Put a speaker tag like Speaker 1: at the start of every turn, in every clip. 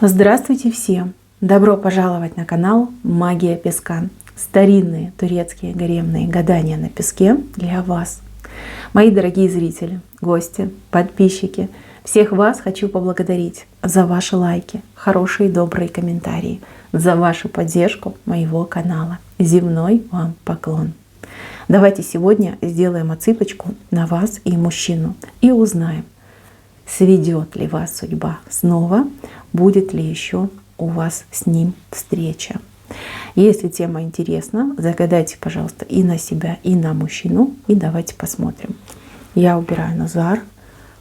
Speaker 1: Здравствуйте всем! Добро пожаловать на канал Магия Песка. Старинные турецкие гаремные гадания на песке для вас. Мои дорогие зрители, гости, подписчики, всех вас хочу поблагодарить за ваши лайки, хорошие и добрые комментарии, за вашу поддержку моего канала. Земной вам поклон! Давайте сегодня сделаем отсыпочку на вас и мужчину и узнаем, сведет ли вас судьба снова, будет ли еще у вас с ним встреча. Если тема интересна, загадайте, пожалуйста, и на себя, и на мужчину, и давайте посмотрим. Я убираю Назар,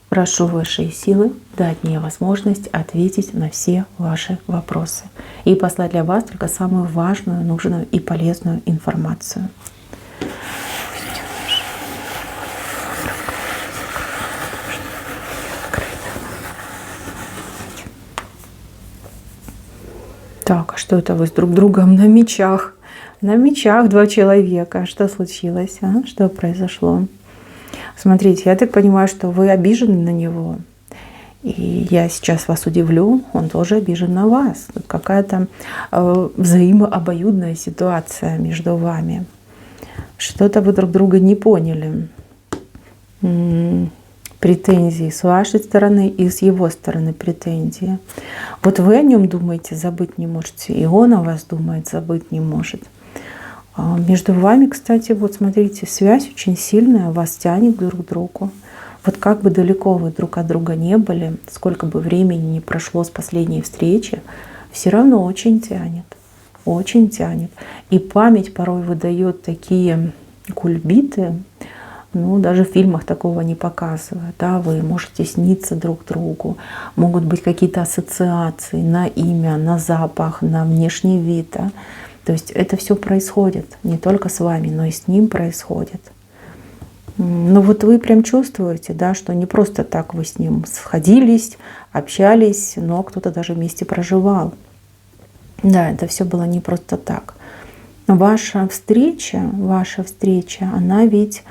Speaker 1: прошу высшие силы дать мне возможность ответить на все ваши вопросы и послать для вас только самую важную, нужную и полезную информацию. Так, а что это вы с друг другом на мечах? На мечах два человека. Что случилось? А? Что произошло? Смотрите, я так понимаю, что вы обижены на него. И я сейчас вас удивлю, он тоже обижен на вас. Тут какая-то взаимообоюдная ситуация между вами. Что-то вы друг друга не поняли. Претензии с вашей стороны и с его стороны претензии. Вот вы о нем думаете, забыть не можете, и он о вас думает, забыть не может. Между вами, кстати, вот смотрите, связь очень сильная, вас тянет друг к другу. Вот как бы далеко вы друг от друга не были, сколько бы времени не прошло с последней встречи, все равно очень тянет, очень тянет. И память порой выдает такие кульбиты, ну, даже в фильмах такого не показывают. Да? Вы можете сниться друг другу, могут быть какие-то ассоциации на имя, на запах, на внешний вид. Да? То есть это все происходит не только с вами, но и с ним происходит. Но вот вы прям чувствуете, да, что не просто так вы с ним сходились, общались, но кто-то даже вместе проживал. Да, это все было не просто так. Ваша встреча, она ведь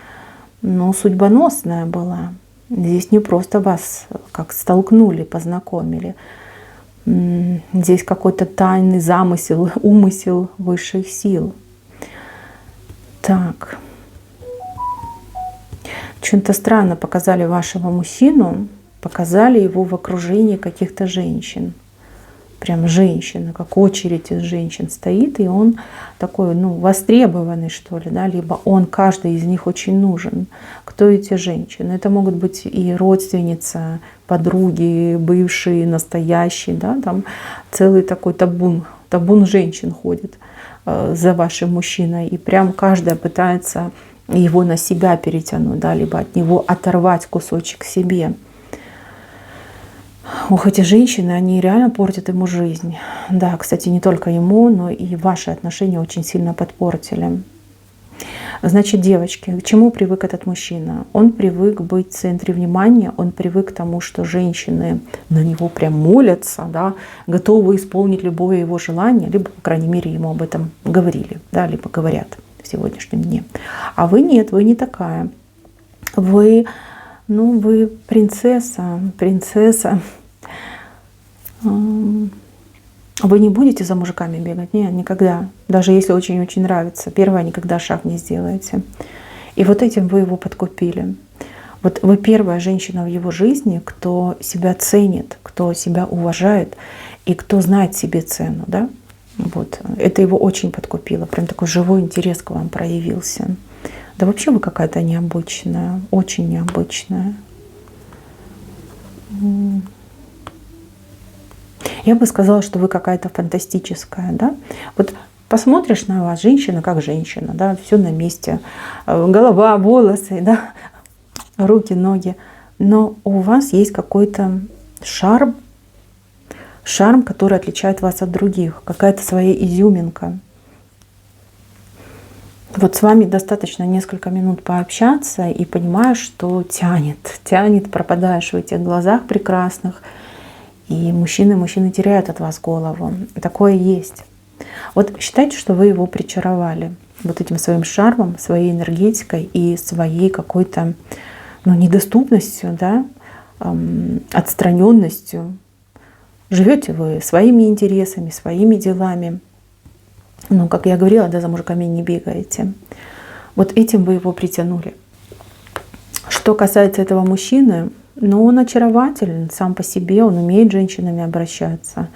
Speaker 1: судьбоносная была. Здесь не просто вас как столкнули, познакомили. Здесь какой-то тайный замысел, умысел высших сил. Так. Чем-то странно показали вашего мужчину, показали его в окружении каких-то женщин. Прям женщина, как очередь из женщин стоит, и он такой, востребованный, что ли, да, либо он, каждый из них очень нужен. Кто эти женщины? Это могут быть и родственница, подруги, бывшие, настоящие, да, там целый такой табун женщин ходит за вашим мужчиной, и прям каждая пытается его на себя перетянуть, да, либо от него оторвать кусочек себе. Ох, эти женщины, они реально портят ему жизнь. Да, кстати, не только ему, но и ваши отношения очень сильно подпортили. Значит, девочки, к чему привык этот мужчина? Он привык быть в центре внимания, он привык к тому, что женщины на него прям молятся, да, готовы исполнить любое его желание, либо, по крайней мере, ему об этом говорили, да, либо говорят в сегодняшнем дне. А вы нет, вы не такая. Вы принцесса. Вы не будете за мужиками бегать? Нет, никогда. Даже если очень-очень нравится. Первое, никогда шаг не сделаете. И вот этим вы его подкупили. Вот вы первая женщина в его жизни, кто себя ценит, кто себя уважает и кто знает себе цену. Да? Вот. Это его очень подкупило. Прям такой живой интерес к вам проявился. Да вообще вы какая-то необычная, очень необычная. Я бы сказала, что вы какая-то фантастическая, да? Вот посмотришь на вас, женщина как женщина, да, все на месте, голова, волосы, да, руки, ноги, но у вас есть какой-то шарм, который отличает вас от других, какая-то своя изюминка. Вот с вами достаточно несколько минут пообщаться и понимаешь, что тянет, пропадаешь в этих глазах прекрасных. И мужчины теряют от вас голову. Такое есть. Вот считайте, что вы его причаровали вот этим своим шармом, своей энергетикой и своей какой-то недоступностью, да, отстраненностью. Живете вы своими интересами, своими делами. Ну, как я говорила, да, за мужиками не бегаете. Вот этим вы его притянули. Что касается этого мужчины, ну, он очарователен сам по себе, он умеет с женщинами обращаться.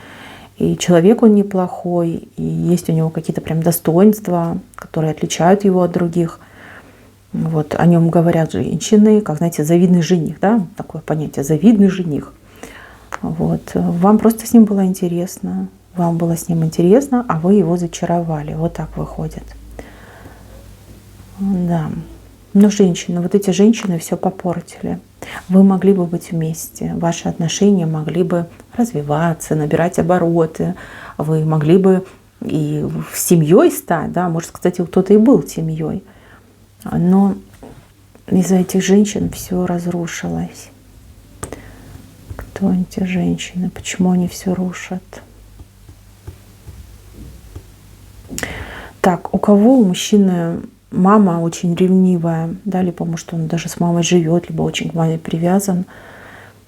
Speaker 1: И человек он неплохой, и есть у него какие-то прям достоинства, которые отличают его от других. Вот о нем говорят женщины, как, знаете, завидный жених, да, такое понятие, завидный жених. Вот. Вам просто с ним было интересно, вам было с ним интересно, а вы его зачаровали. Вот так выходит. Да. Но женщины, вот эти женщины все попортили. Вы могли бы быть вместе, ваши отношения могли бы развиваться, набирать обороты, вы могли бы и семьей стать, да, может, кстати, кто-то и был семьей, но из-за этих женщин все разрушилось. Кто эти женщины? Почему они все рушат? Так, у кого у мужчины мама очень ревнивая, да, либо, может, он даже с мамой живет, либо очень к маме привязан.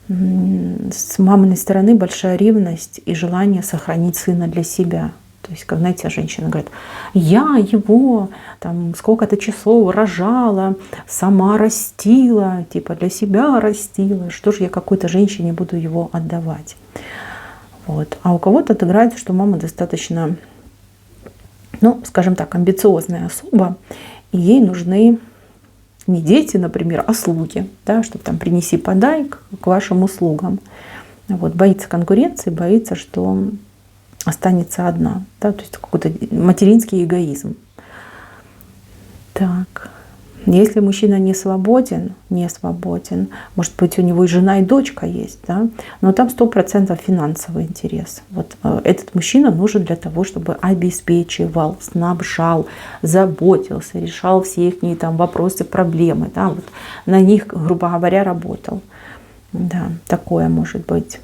Speaker 1: С маминой стороны большая ревность и желание сохранить сына для себя. То есть, как, знаете, женщина говорит, я его там сколько-то часов рожала, сама растила, типа для себя растила, что же я какой-то женщине буду его отдавать. Вот. А у кого-то отыграется, что мама достаточно, ну, скажем так, амбициозная особа, и ей нужны не дети, например, а слуги, да, чтобы там принеси подай к вашим услугам. Вот, боится конкуренции, боится, что останется одна, да, то есть какой-то материнский эгоизм. Так, если мужчина не свободен, может быть, у него и жена, и дочка есть, да, но там 100% финансовый интерес. Вот этот мужчина нужен для того, чтобы обеспечивал, снабжал, заботился, решал все их там вопросы, проблемы, да, вот на них, грубо говоря, работал. Да, такое может быть.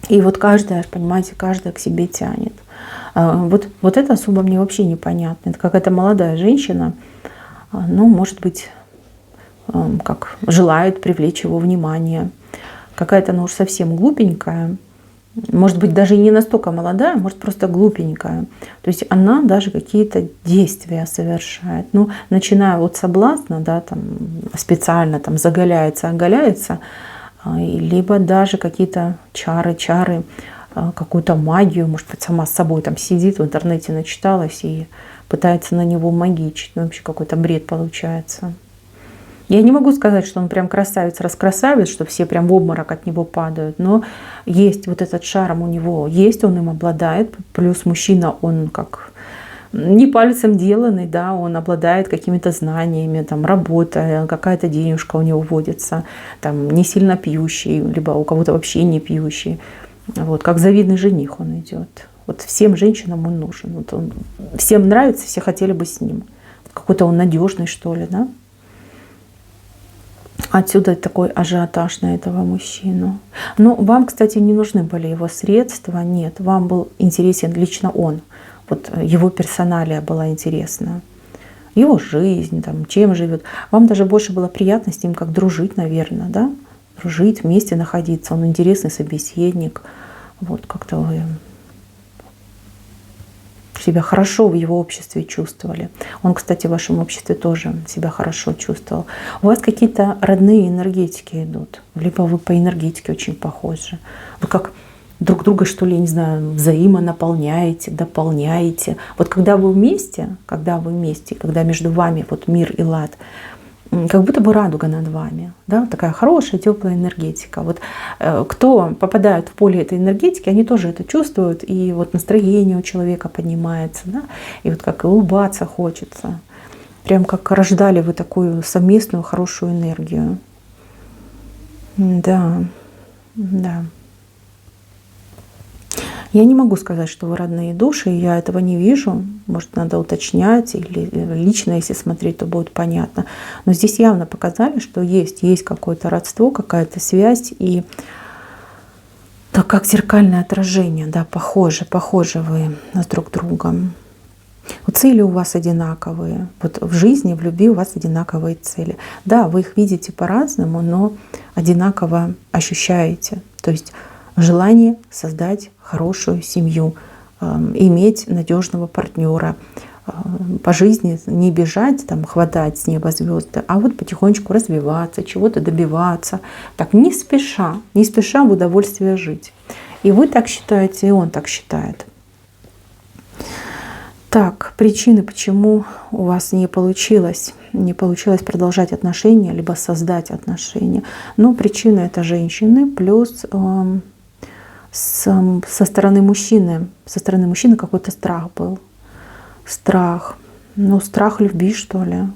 Speaker 1: И вот каждая, понимаете, каждая к себе тянет. Вот это особо мне вообще непонятно. Это какая-то молодая женщина, ну, может быть, как желает привлечь его внимание. Какая-то, ну, уж совсем глупенькая. Может быть, даже и не настолько молодая, может, просто глупенькая. То есть она даже какие-то действия совершает. Ну, начиная от соблазна, да, там специально там заголяется, оголяется, либо даже какие-то чары, какую-то магию, может быть, сама с собой там сидит, в интернете начиталась и пытается на него магичить. Ну, вообще какой-то бред получается. Я не могу сказать, что он прям красавец-раскрасавец, что все прям в обморок от него падают, но есть вот этот шарм у него, есть, он им обладает, плюс мужчина, он как не пальцем деланный, да, он обладает какими-то знаниями, там, работа, какая-то денежка у него водится, там, не сильно пьющий, либо у кого-то вообще не пьющий. Вот, как завидный жених он идет. Вот всем женщинам он нужен. Вот он, всем нравится, все хотели бы с ним. Какой-то он надежный, что ли, да? Отсюда такой ажиотаж на этого мужчину. Но вам, кстати, не нужны были его средства, нет. Вам был интересен лично он. Вот его персоналия была интересна. Его жизнь, там, чем живет. Вам даже больше было приятно с ним как дружить, наверное, да? Дружить, вместе находиться. Он интересный собеседник. Вот как-то вы себя хорошо в его обществе чувствовали. Он, кстати, в вашем обществе тоже себя хорошо чувствовал. У вас какие-то родные энергетики идут. Либо вы по энергетике очень похожи. Вы как друг друга, что ли, не знаю, взаимонаполняете, дополняете. Вот когда вы вместе, когда между вами вот мир и лад, как будто бы радуга над вами, да, такая хорошая, теплая энергетика. Вот кто попадает в поле этой энергетики, они тоже это чувствуют, и вот настроение у человека поднимается, да, и вот как улыбаться хочется. Прям как рождали вы такую совместную хорошую энергию. Да, да. Я не могу сказать, что вы родные души, я этого не вижу. Может, надо уточнять, или лично, если смотреть, то будет понятно. Но здесь явно показали, что есть какое-то родство, какая-то связь, и так как зеркальное отражение, да, похожи вы с друг другом. Вот цели у вас одинаковые. Вот в жизни, в любви у вас одинаковые цели. Да, вы их видите по-разному, но одинаково ощущаете. То есть желание создать хорошую семью, иметь надежного партнера, по жизни не бежать, там, хватать с неба звезды, а вот потихонечку развиваться, чего-то добиваться, так не спеша в удовольствие жить. И вы так считаете, и он так считает. Так, причины, почему у вас не получилось продолжать отношения, либо создать отношения. Ну, причина это женщины, плюс со стороны мужчины какой-то страх был. Страх. Ну, страх любви, что ли.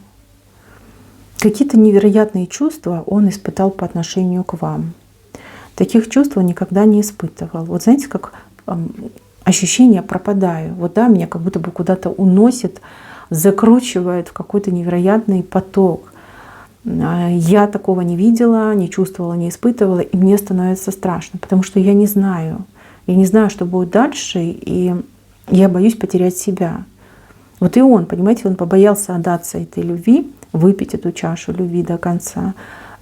Speaker 1: Какие-то невероятные чувства он испытал по отношению к вам. Таких чувств он никогда не испытывал. Вот знаете, как ощущение пропадаю. Вот да, меня как будто бы куда-то уносит, закручивает в какой-то невероятный поток. Я такого не видела, не чувствовала, не испытывала, и мне становится страшно, потому что я не знаю. Я не знаю, что будет дальше, и я боюсь потерять себя. Вот и он, понимаете, он побоялся отдаться этой любви, выпить эту чашу любви до конца,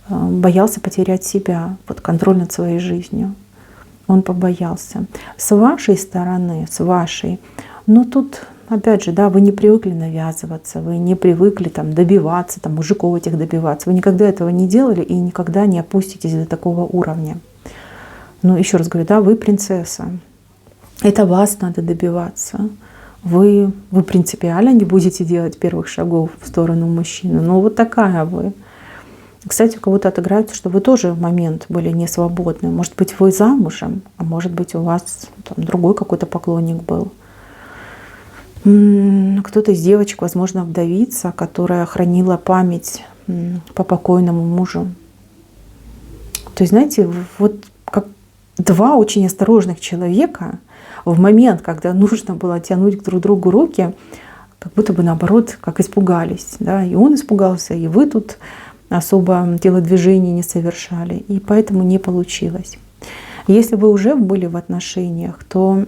Speaker 1: боялся потерять себя, под контроль над своей жизнью. Он побоялся. С вашей стороны, ну тут, опять же, да, вы не привыкли навязываться, вы не привыкли там добиваться, там, мужиков этих добиваться. Вы никогда этого не делали и никогда не опуститесь до такого уровня. Но еще раз говорю, да, вы принцесса. Это вас надо добиваться. Вы принципиально не будете делать первых шагов в сторону мужчины. Но вот такая вы. Кстати, у кого-то отыграется, что вы тоже в момент были не свободны. Может быть, вы замужем, а может быть, у вас там другой какой-то поклонник был. Кто-то из девочек, возможно, вдовица, которая хранила память по покойному мужу. То есть, знаете, вот как два очень осторожных человека в момент, когда нужно было тянуть друг к другу руки, как будто бы наоборот, как испугались. Да? И он испугался, и вы тут особо телодвижений не совершали, и поэтому не получилось. Если вы уже были в отношениях, то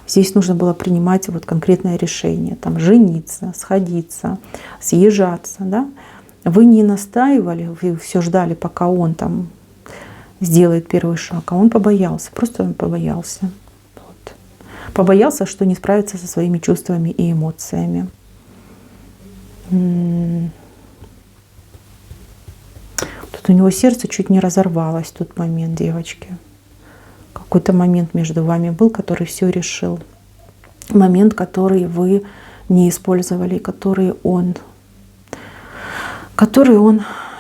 Speaker 1: здесь нужно было принимать вот конкретное решение, там, жениться, сходиться, съезжаться. Да? Вы не настаивали, вы все ждали, пока он там сделает первый шаг, а он побоялся, просто он побоялся. Вот. Побоялся, что не справится со своими чувствами и эмоциями. Тут у него сердце чуть не разорвалось в тот момент, девочки. Какой-то момент между вами был, который все решил. Момент, который вы не использовали, который он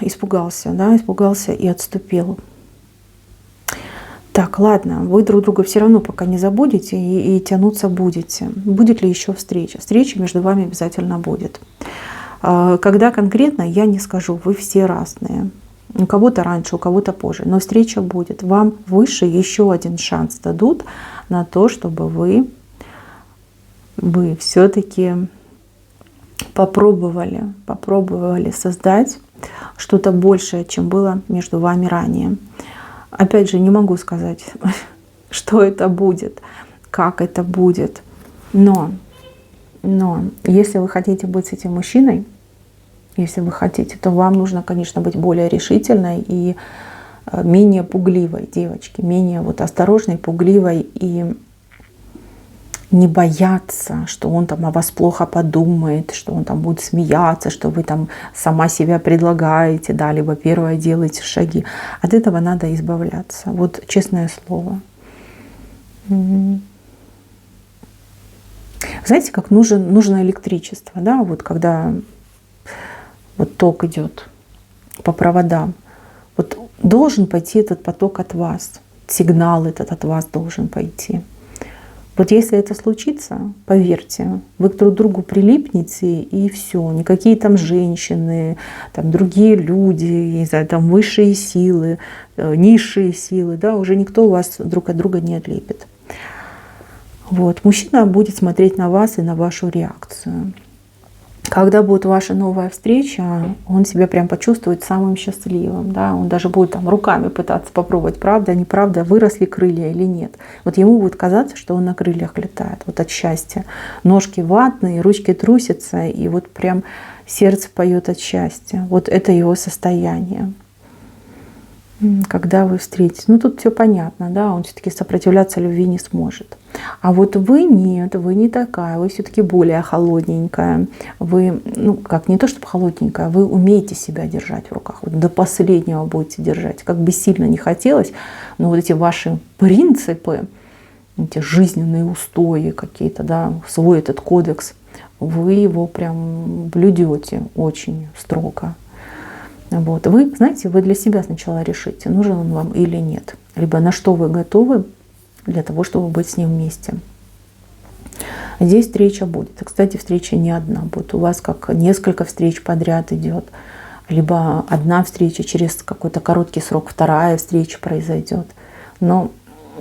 Speaker 1: испугался, да, испугался и отступил. Так, ладно, вы друг друга все равно пока не забудете и тянуться будете. Будет ли еще встреча? Встреча между вами обязательно будет. Когда конкретно, я не скажу, вы все разные. У кого-то раньше, у кого-то позже, но встреча будет. Вам выше еще один шанс дадут на то, чтобы вы все-таки попробовали создать что-то большее, чем было между вами ранее. Опять же, не могу сказать, что это будет, как это будет. Но если вы хотите быть с этим мужчиной, если вы хотите, то вам нужно, конечно, быть более решительной и менее пугливой, девочки, менее вот осторожной, пугливой и не бояться, что он там о вас плохо подумает, что он там будет смеяться, что вы там сама себя предлагаете, да, либо первое делаете шаги. От этого надо избавляться. Вот честное слово. Знаете, как нужно электричество, да, вот когда вот ток идет по проводам. Вот должен пойти этот поток от вас, сигнал этот от вас должен пойти. Вот если это случится, поверьте, вы друг к другу прилипнете, и все. Никакие там женщины, там другие люди, не знаю, там высшие силы, низшие силы, да, уже никто вас друг от друга не отлепит. Вот. Мужчина будет смотреть на вас и на вашу реакцию. Когда будет ваша новая встреча, он себя прям почувствует самым счастливым. Да? Он даже будет там руками пытаться попробовать, правда, неправда, выросли крылья или нет. Вот ему будет казаться, что он на крыльях летает, вот от счастья. Ножки ватные, ручки трусятся, и вот прям сердце поет от счастья. Вот это его состояние. Когда вы встретитесь. Ну, тут все понятно, да, он все-таки сопротивляться любви не сможет. А вот вы нет, вы не такая, вы все-таки более холодненькая. Вы, ну, как не то чтобы холодненькая, вы умеете себя держать в руках. Вот до последнего будете держать. Как бы сильно не хотелось, но вот эти ваши принципы, эти жизненные устои какие-то, да, свой этот кодекс, вы его прям блюдете очень строго. Вот. Вы, знаете, вы для себя сначала решите, нужен он вам или нет. Либо на что вы готовы для того, чтобы быть с ним вместе. Здесь встреча будет. И, кстати, встреча не одна будет. У вас как несколько встреч подряд идет. Либо одна встреча, через какой-то короткий срок вторая встреча произойдет. Но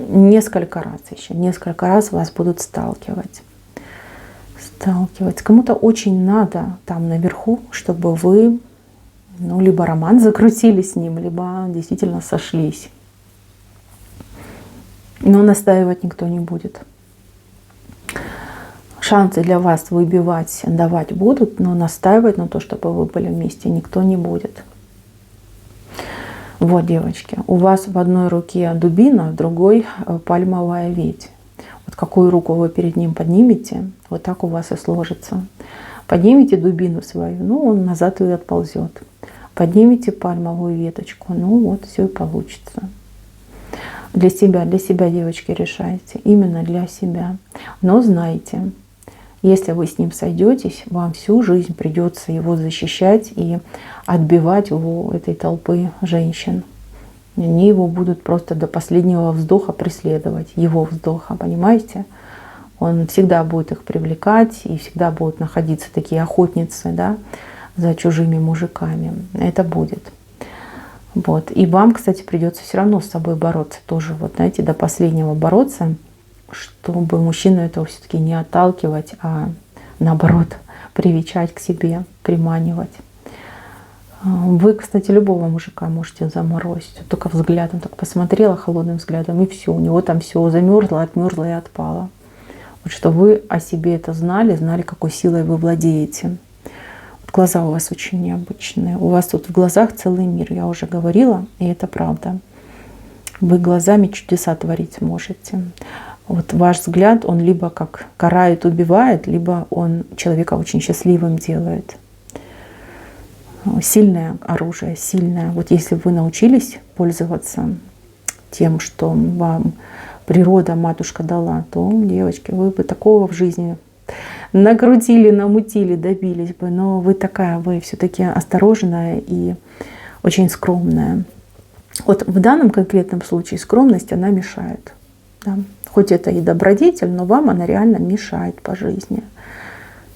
Speaker 1: несколько раз еще. Несколько раз вас будут сталкивать. Кому-то очень надо там наверху, чтобы вы либо роман закрутили с ним, либо действительно сошлись. Но настаивать никто не будет. Шансы для вас выбивать, давать будут, но настаивать на то, чтобы вы были вместе, никто не будет. Вот, девочки, у вас в одной руке дубина, в другой пальмовая ветвь. Вот какую руку вы перед ним поднимете, вот так у вас и сложится. Поднимите дубину свою, он назад и отползет. Поднимите пальмовую веточку, вот все и получится. Для себя, девочки, решайте. Именно для себя. Но знайте, если вы с ним сойдетесь, вам всю жизнь придется его защищать и отбивать у этой толпы женщин. Они его будут просто до последнего вздоха преследовать, его вздоха, понимаете? Он всегда будет их привлекать, и всегда будут находиться такие охотницы, да, за чужими мужиками. Это будет. Вот. И вам, кстати, придется все равно с собой бороться тоже, вот знаете, до последнего бороться, чтобы мужчину этого все-таки не отталкивать, а наоборот привечать к себе, приманивать. Вы, кстати, любого мужика можете заморозить. Только взглядом, так посмотрела холодным взглядом, и все, у него там все замерзло, отмерзло и отпало. Вот что вы о себе это знали, какой силой вы владеете. Глаза у вас очень необычные. У вас тут в глазах целый мир, я уже говорила, и это правда. Вы глазами чудеса творить можете. Вот ваш взгляд, он либо как карает, убивает, либо он человека очень счастливым делает. Сильное оружие, сильное. Вот если вы научились пользоваться тем, что вам природа, матушка дала, то, девочки, вы бы такого в жизни накрутили, намутили, добились бы. Но вы такая, вы все-таки осторожная и очень скромная. Вот в данном конкретном случае скромность, она мешает. Да? Хоть это и добродетель, но вам она реально мешает по жизни.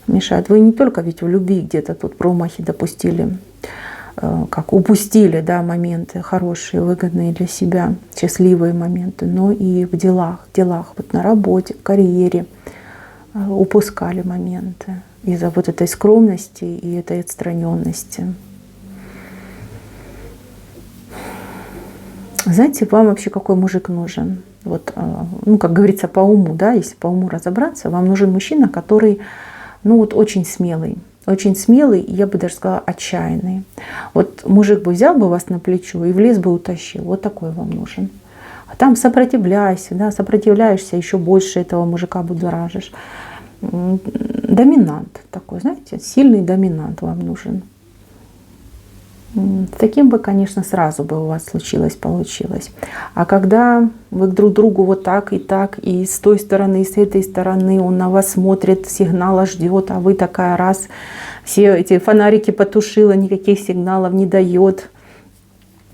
Speaker 1: Мешает. Вы не только ведь в любви где-то тут промахи допустили, как упустили, да, моменты хорошие, выгодные для себя, счастливые моменты, но и в делах, вот на работе, в карьере упускали моменты из-за вот этой скромности и этой отстраненности. Знаете, вам вообще какой мужик нужен? Вот, как говорится, по уму, да, если по уму разобраться, вам нужен мужчина, который, очень смелый, я бы даже сказала, отчаянный. Вот мужик бы взял бы вас на плечо и в лес бы утащил. Вот такой вам нужен. А там сопротивляйся, да, сопротивляешься, еще больше этого мужика будоражишь. Доминант такой, знаете, сильный доминант вам нужен. Таким бы, конечно, сразу бы у вас получилось. А когда вы друг другу вот так, и с той стороны, и с этой стороны, он на вас смотрит, сигнала ждет, а вы такая раз, все эти фонарики потушила, никаких сигналов не дает.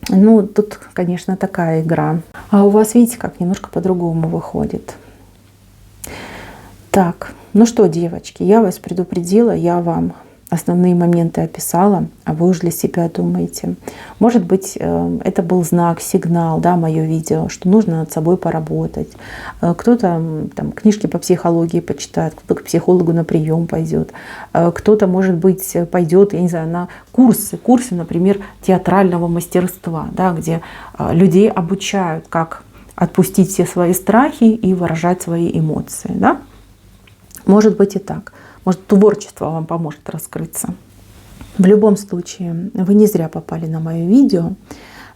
Speaker 1: Тут, конечно, такая игра. А у вас, видите, как немножко по-другому выходит. Так, что, девочки, я вас предупредила, я вам основные моменты описала, а вы уже для себя думаете. Может быть, это был знак, сигнал, да, мое видео, что нужно над собой поработать. Кто-то там книжки по психологии почитает, кто-то к психологу на прием пойдет, кто-то, может быть, пойдет, я не знаю, на курсы, например, театрального мастерства, да, где людей обучают, как отпустить все свои страхи и выражать свои эмоции, да. Может быть и так. Может, творчество вам поможет раскрыться. В любом случае, вы не зря попали на мое видео.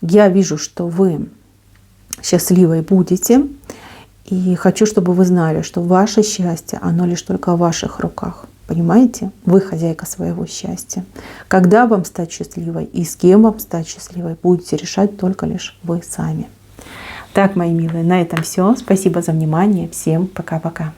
Speaker 1: Я вижу, что вы счастливой будете. И хочу, чтобы вы знали, что ваше счастье, оно лишь только в ваших руках. Понимаете? Вы хозяйка своего счастья. Когда вам стать счастливой и с кем вам стать счастливой, будете решать только лишь вы сами. Так, мои милые, на этом все. Спасибо за внимание. Всем пока-пока.